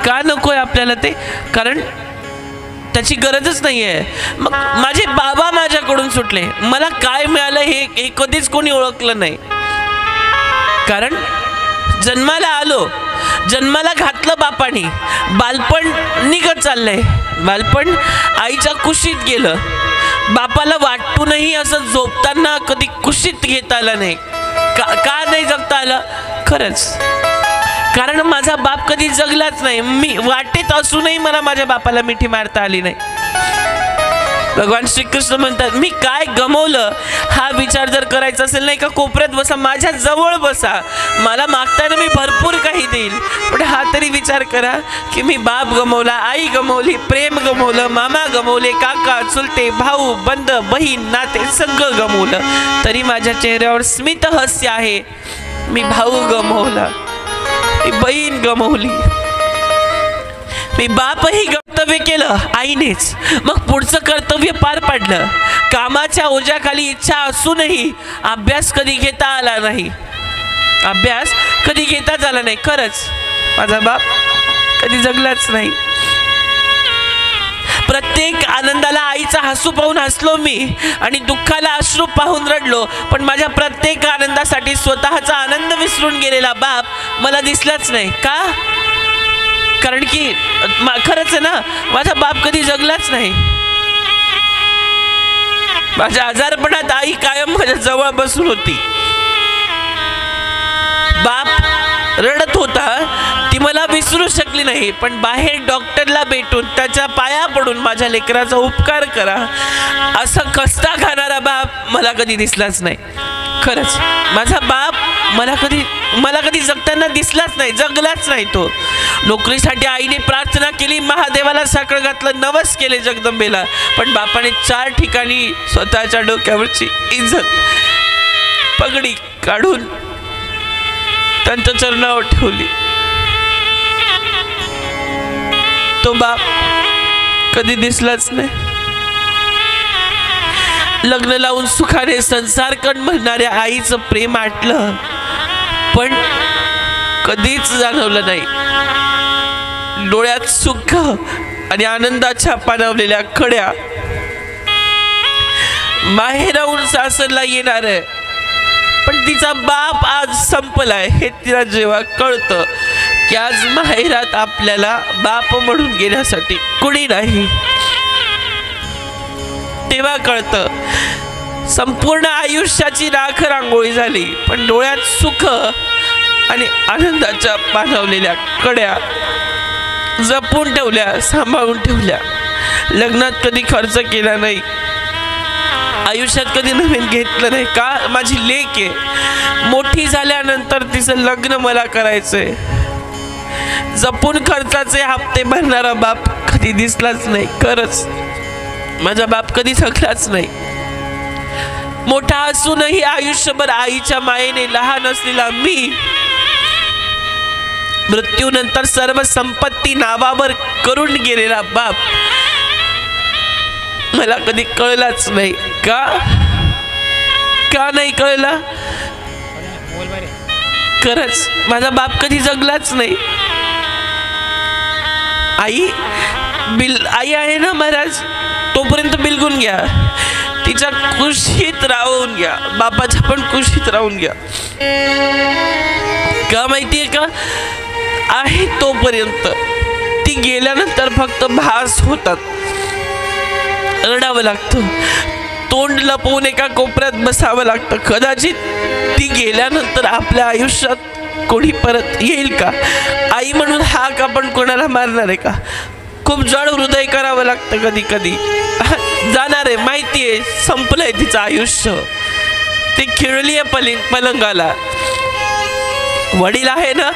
का नकोय आपल्याला ते? कारण त्याची गरजच नाही आहे. मग माझे बाबा माझ्याकडून सुटले, मला काय मिळालं हे कधीच कोणी ओळखलं नाही. कारण जन्माला आलो, जन्माला घातलं बापानी, बालपण निघत चाललंय, बालपण आईच्या कुशीत गेलं. बापाला वाटूनही असं झोपताना कधी कुशीत घेता आलं नाही. का नाही जगता आलं? खरंच कारण माझा बाप कधी जगलाच नाही. मी वाटेत असूनही मला माझ्या बापाला मिठी मारता आली नाही. भगवान श्रीकृष्ण म्हणतात, मी काय गमवलं हा विचार जर करायचा असेल नाही का, कोपऱ्यात बसा, माझ्या जवळ बसा, मला मागताना मी भरपूर काही देईल. पण हा तरी विचार करा की मी बाप गमवला, आई गमवली, प्रेम गमवलं, मामा गमवले, काका, चुलते, भाऊ, बंद, बहीण, नाते सगळं गमवलं, तरी माझ्या चेहऱ्यावर स्मित हास्य आहे. मी भाऊ गमवला, मी बहीण गमवली, मी बापही कर्तव्य केलं आईनेच, मग पुढचं कर्तव्य पार पाडलं. कामाच्या ओझ्याखाली इच्छा असूनही अभ्यास कधी घेता आला नाही, अभ्यास कधी घेताच आला नाही. खरंच माझा बाप कधी जगलाच नाही. प्रत्येक आनंदाला आईचा हसू पाहून हसलो मी आणि दुःखाला अश्रू पाहून रडलो. पण माझ्या प्रत्येक आनंदासाठी स्वतःचा आनंद विसरून गेलेला बाप मला दिसलाच नाही. का? कारण की खरंच आहे ना, माझा बाप कधी जगलाच नाही. माझ्या आजारपणात आई कायम माझ्या जवळ बसून होती. बाप रडत होता, ती मला विसरू शकली नाही. पण बाहेर डॉक्टरला भेटून त्याच्या पाया पडून माझ्या लेकराचा उपकार करा असं कष्टा खाणारा बाप मला कधी दिसलाच नाही. खरंच माझा बाप मला कधी जगताना दिसलाच नाही, जगलाच नाही. तो नोकरीसाठी आईने प्रार्थना केली, महादेवाला साखर घातलं, नवस केले जगदंबेला, पण बापाने 4 ठिकाणी स्वतःच्या डोक्यावरची इज्जत पगडी काढून त्यांच्या चरणावर ठेवली. तो बाप कधी दिसलाच नाही. लग्न लावून सुखाने संसार कर म्हणणाऱ्या आईचं प्रेम आटलं, पण कधीच जाणवलं नाही. डोळ्यात सुख आणि आनंदाच्या पाणवलेल्या कड्या, माहेराहून सासरला येणार आहे, पण तिचा बाप आज संपलाय हे तिला जेव्हा कळतं की आज माहेरात आपल्याला बाप म्हणून गेल्यासाठी कुणी नाही, तेव्हा कळतं. संपूर्ण आयुष्याची राख रांगोळी झाली, पण डोळ्यात सुख आणि आनंदाच्या पाणवलेल्या कड्या जपून ठेवल्या, सांभाळून ठेवल्या. लग्नात कधी खर्च केला नाही, आयुष्यात कधी नवीन घेतलं नाही. का? माझी लेक आहे, मोठी झाल्यानंतर तिचं लग्न मला करायचंय. जपून खर्चाचे हप्ते भरणारा बाप कधी दिसलाच नाही. खरंच माझा बाप कधी थकलाच नाही. मोठा असूनही आयुष्यभर आईच्या मायेने लहान असलेला मी, मृत्यूनंतर सर्व संपत्ती नावावर करून गेलेला बाप मला कधी कळलाच नाही. का नाही कळला? खरंच माझा बाप कधी जगलाच नाही. आई आहे ना महाराज, तोपर्यंत बिलगून घ्या, तिच्या कुशीत राहून घ्या, बापाच्या पण कुशीत राहून घ्या. का माहितीये का? आहे तोपर्यंत, ती गेल्यानंतर फक्त भास होतात, रडावं लागतं, तोंड लपवून एका कोपऱ्यात बसावं लागतं. कदाचित ती गेल्यानंतर आपल्या आयुष्यात कोणी परत येईल का? आई म्हणून हाक आपण कोणाला मारणार आहे का? खूप जड हृदय करावं लागतं कधी कधी. जाणार आहे माहितीये, संपलंय तिचं आयुष्य, ती खिळली आहे पलंगाला. वडील आहे ना,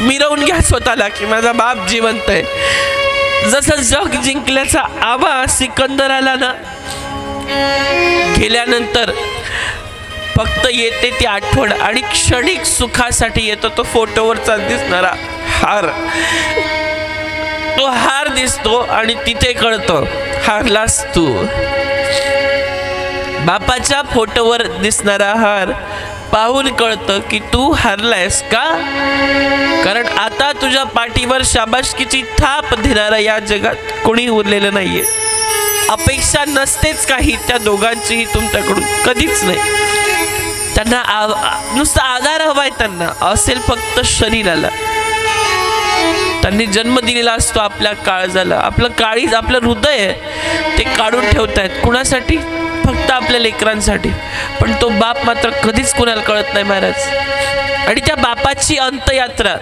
मिरवून घ्या स्वतःला की माझा बाप जिवंत आहे. जसं जग जिंकल्याचा आवाज सिकंदराला ना, गेल्यानंतर फक्त येते ती आठवण आणि क्षणिक सुखासाठी येतो तो फोटोवरचा दिसणारा हार. तो हार दिसतो आणि तिथे कळतं हारलास तू. बापाच्या फोटोवर दिसणारा हार पाहून कळतं की तू हरलायस का, कारण आता तुझ्या पाठीवर शाबासकीची थाप देणारा या जगात कोणी उरलेलं नाहीये. अपेक्षा नसतेच काही त्या दोघांचीही तुमच्याकडून, कधीच नाही. त्यांना नुसता आधार हवाय, त्यांना असेल फक्त शरीराला. त्यांनी जन्म दिलेला असतो आपल्या काळजाला, आपलं काळीज, आपलं हृदय ते काढून ठेवतायत कुणासाठी, फक्त आपल्या लेकरांसाठी. पण तो बाप मात्र कधीच कुणाला कळत नाही महाराज. आणि त्या बापाची अंतयात्रा,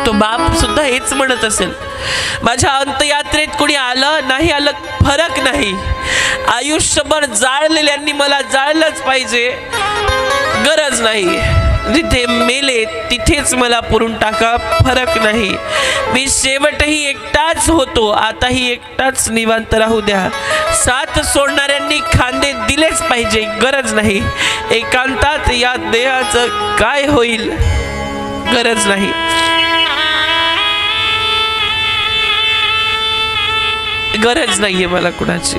तो बाप सुद्धा हेच म्हणत असेल, माझ्या अंतयात्रेत कोणी आलं नाही आलं फरक नाही, आयुष्यभर जाळलेल्यांनी मला जाळलंच पाहिजे, गरज नाही. जिथे मेले तिथेच मला पुरून टाका, फरक नाही. मी शेवटही एकटाच होतो, आताही एकटाच निवांत राहू द्या. साथ सोडणाऱ्यांनी खांदे दिलेच पाहिजे, गरज नाही. एकांतात या देहाचं काय होईल, गरज नाही. गरज नाहीये मला कुणाची.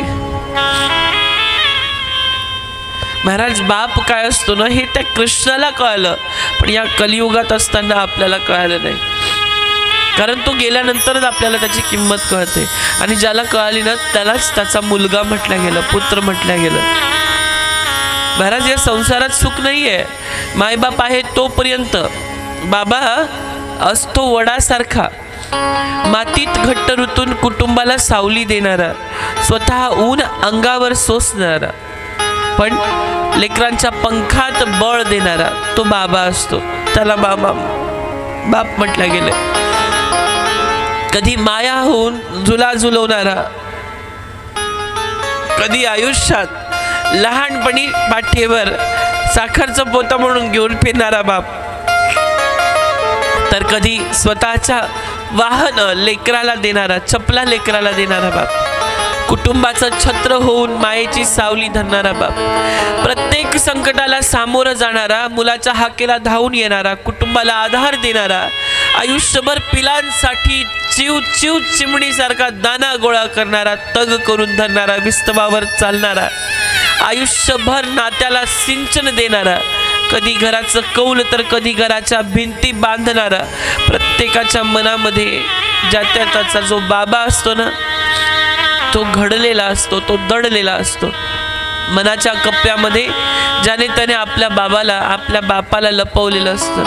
महाराज, बाप काय असतो ना हे त्या कृष्णाला कळलं, पण या कलियुगात असताना आपल्याला कळलं नाही. कारण तो गेल्यानंतरच आपल्याला त्याची किंमत कळते. आणि ज्याला कळाली ना त्यालाच त्याचा मुलगा म्हटलं गेलं, पुत्र म्हटलं गेलं. महाराज, या संसारात सुख नाहीये. मायबाप आहे तोपर्यंत. बाबा असतो वडासारखा, मातीत घट्ट रुतून कुटुंबाला सावली देणारा, स्वतः ऊन अंगावर सोसणारा, पण लेकरांच्या पंखात बळ देणारा तो बाबा असतो. त्याला बाबा बाप म्हटलं गेलं. कधी माया होऊन झुला झुलवणारा, कधी आयुष्यात लहानपणी पाठीवर साखरचं पोतं म्हणून घेऊन फिरणारा बाप, तर कधी स्वतःच्या वाहन लेकराला देणारा, चपला लेकराला देणारा बाप, कुटुंबाचं छत्र होऊन मायेची सावली धरणारा बाप, प्रत्येक संकटाला सामोरं जाणारा, मुलाच्या हाकेला धावून येणारा, कुटुंबाला आधार देणारा, आयुष्यभर पिलांसाठी चिव चिव चिमणीसारखा दाना गोळा करणारा, तग करून धरणारा, विस्तवावर चालणारा, आयुष्यभर नात्याला सिंचन देणारा, कधी घराचं कौल तर कधी घराच्या भिंती बांधणारा, प्रत्येकाच्या मनामध्ये ज्याच्या त्याचा जो बाबा असतो ना तो घडलेला असतो, तो दडलेला असतो. मनाच्या कप्प्यामध्ये ज्याने त्याने आपल्या बापाला लपवलेलं असतं.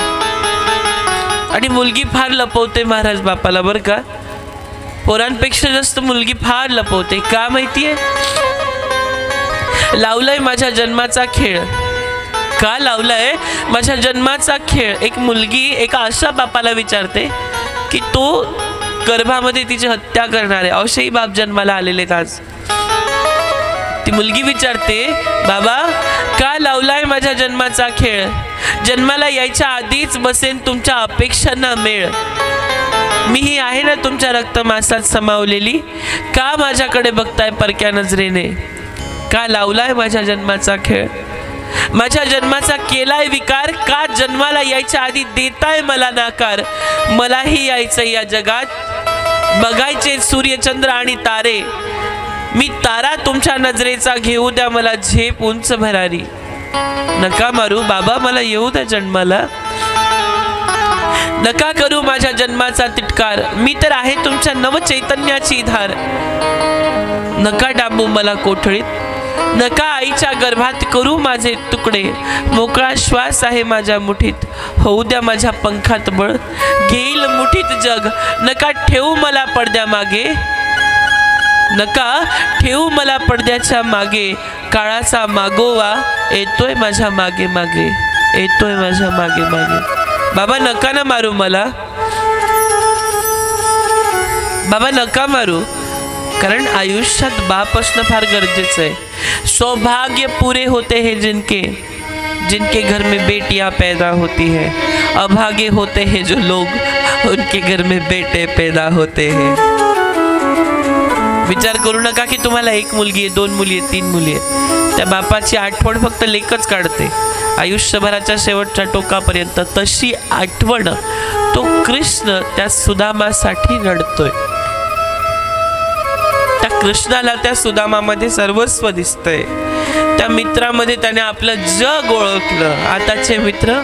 आणि मुलगी फार लपवते महाराज बापाला, बरं का. पोरांपेक्षा जास्त मुलगी फार लपवते. का माहितीये? लावलाय माझ्या जन्माचा खेळ. का लावलाय माझ्या जन्माचा खेळ? एक मुलगी एका अशा बापाला विचारते की तो गर्भामध्ये तिची हत्या करणार आहे. असेही बाप जन्माला आलेले आहेत आज. ती मुलगी विचारते, बाबा का लावलाय माझ्या जन्माचा खेळ? जन्माला यायच्या आधीच बसेन तुमच्या अपेक्षांना मेळ. मीही आहे ना तुमच्या रक्तमासात समावलेली, का माझ्याकडे बघताय परक्या नजरेने? का लावलाय माझ्या जन्माचा खेळ? माझ्या जन्माचा केलाय विकार, का जन्माला यायच्या आधी देताय मला नाकार? मलाही यायचं या जगात, बघायचे सूर्यचंद्र आणि तारे. मी तारा तुमच्या नजरेचा, घेऊ द्या मला झेप उंच भरारी. नका मारू बाबा मला येऊ द्या जन्माला, नका करू माझ्या जन्माचा तिटकार. मी तर आहे तुमच्या नवचैतन्याची धार. नका डांबू मला कोठडीत, नका आईच्या गर्भात करू माझे तुकडे. मोकळा श्वास आहे माझ्या मुठीत, होऊ द्या माझ्या पंखात बळ. घेईल मुठीत जग, नका ठेवू मला पडद्या मागे, नका ठेवू मला पडद्याच्या मागे. काळाचा मागोवा येतोय माझ्या मागे मागे, येतोय माझ्या मागे मागे. बाबा नका ना मारू मला, बाबा नका मारू. कारण आयुष्यात बाप असणं फार गरजेचं आहे. सौभाग्य पूरे होते हैं जिनके, जिनके घर में बेटियां पैदा होती है. अभागे होते हैं जो लोग, उनके घर में बेटे पैदा होते हैं. विचार करू नका की तुम्हाला एक मुलगी आहे, दोन मुली आहेत, तीन मुली आहेत. त्या बापाची आठवण फक्त लेकच काढते आयुष्यभराच्या शेवटच्या टोकापर्यंत. तशी आठवण तो कृष्ण त्या सुदामासाठी रडतोय. त्या कृष्णाला त्या सुदामामध्ये सर्वस्व दिसतंय. त्या मित्रामध्ये त्याने आपलं जग ओळखलं. आताचे मित्र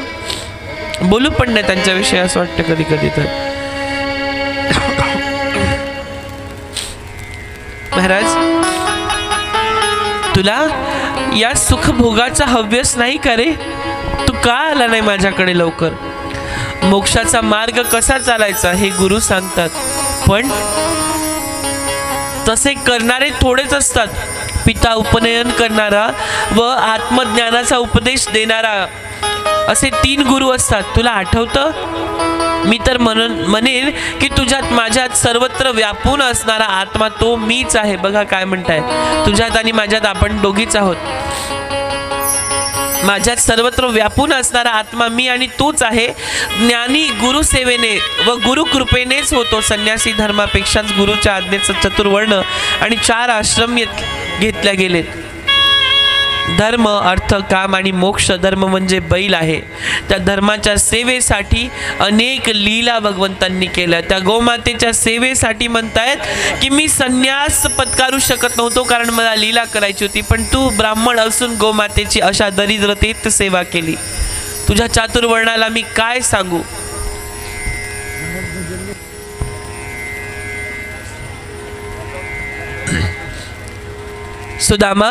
बोलू पण नाही त्यांच्याविषयी असं वाटतं कधी कधी. तर महाराज, तुला या सुखभोगाचा हव्यस नाही का रे? तू का आला नाही माझ्याकडे लवकर? मोक्षाचा मार्ग कसा चालायचा हे गुरु सांगतात, पण तसे करणारे थोडेच असतात. पिता उपनयन करणारा व आत्मज्ञानाचा उपदेश देणारा असे 3 गुरु असतात. तुला आठवतं? मी तर म्हणेन की तुझ्यात माझ्यात सर्वत्र व्यापून असणारा आत्मा तो मीच आहे. बघा काय म्हणताय, तुझ्यात आणि माझ्यात आपण दोघीच आहोत. माझ्यात सर्वत्र व्यापून असणारा आत्मा मी आणि तूच आहे. ज्ञानी गुरुसेवेने व गुरुकृपेनेच होतो. संन्यासी धर्मापेक्षाच गुरुच्या आज्ञेचा चतुर्वर्ण आणि 4 आश्रम घेतल्या गेलेत. धर्म, अर्थ, काम आणि मोक्ष. धर्म म्हणजे बैल आहे. त्या धर्माच्या सेवेसाठी अनेक लीला भगवंतांनी केल्या. त्या गोमातेच्या सेवेसाठी म्हणतायत की मी संन्यास पत्कारू शकत नव्हतो कारण मला लीला करायची होती, पण तू ब्राह्मण असून गोमातेची अशा दरिद्रतेत सेवा केली. तुझ्या चातुर्वर्णाला मी काय सांगू. सुदामा,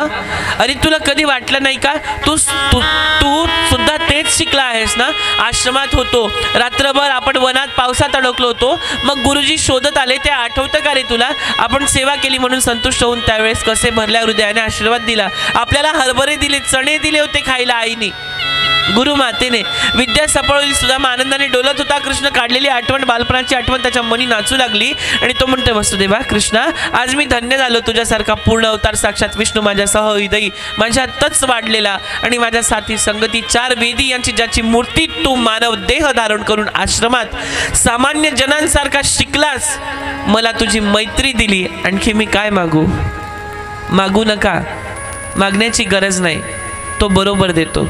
अरे तुला कधी वाटलं नाही का तू सुद्धा तेच शिकला आहेस ना? आश्रमात होतो, रात्रभर आपण वनात पावसात अडकलो होतो, मग गुरुजी शोधत आले. ते आठवतं का रे तुला? आपण सेवा केली म्हणून संतुष्ट होऊन त्यावेळेस कसे भरल्या हृदयाने आशीर्वाद दिला. आपल्याला हरभरे दिले, चणे दिले होते खायला आईने, गुरुमातेने. विद्या सापळवली. सुदामा आनंदाने डोलत होता. कृष्ण काढलेली आठवण, बालपणाची आठवण त्याच्या मनी नाचू लागली आणि तो म्हणतो, वसुदेवा कृष्णा, आज मी धन्य झालो. तुझ्यासारखा पूर्ण अवतार साक्षात विष्णू माझ्यासह हृदयी माझ्यातच वाढलेला आणि माझ्या साथी संगती 4 वेदी यांची ज्याची मूर्ती तू मानव देह धारण करून आश्रमात सामान्य जनांसारखा शिकलास. मला तुझी मैत्री दिली. आणखी मी काय मागू? मागू नका, मागण्याची गरज नाही. तो बरोबर देतो.